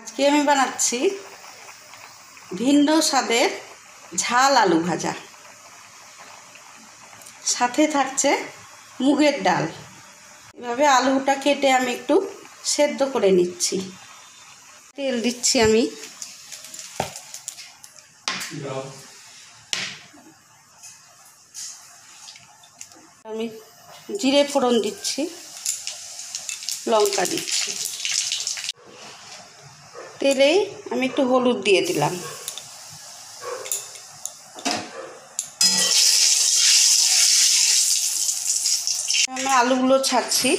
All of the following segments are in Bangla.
আজকে আমি বানাচ্ছি ভিন্ন স্বাদের ঝাল আলু ভাজা, সাথে থাকছে মুগের ডাল। এভাবে আলুটা কেটে আমি একটু সেদ্ধ করে নিচ্ছি। তেল দিচ্ছি আমি জিরে ফোড়ন দিচ্ছি, লঙ্কা দিচ্ছি। তেলে আমি একটু হলুদ দিয়ে দিলাম। আমি আলুগুলো ছাড়ছি।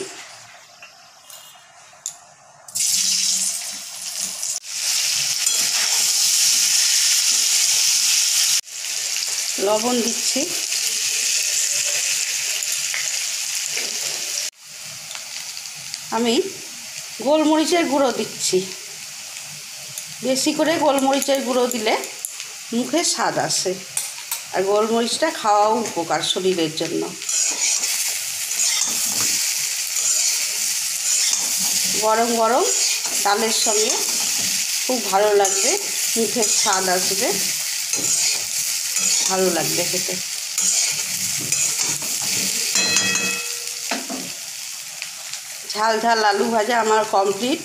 লবণ দিচ্ছি। আমি গোলমরিচের গুঁড়ো দিচ্ছি। বেশি করে গোলমরিচের গুঁড়ো দিলে মুখে স্বাদ আসে, আর গোলমরিচটা খাওয়াও উপকার শরীরের জন্য। গরম গরম ডালের সঙ্গে খুব ভালো লাগবে, মুখের স্বাদ আসবে, ভালো লাগবে খেতে। ঝাল ঝাল আলু ভাজা আমার কমপ্লিট।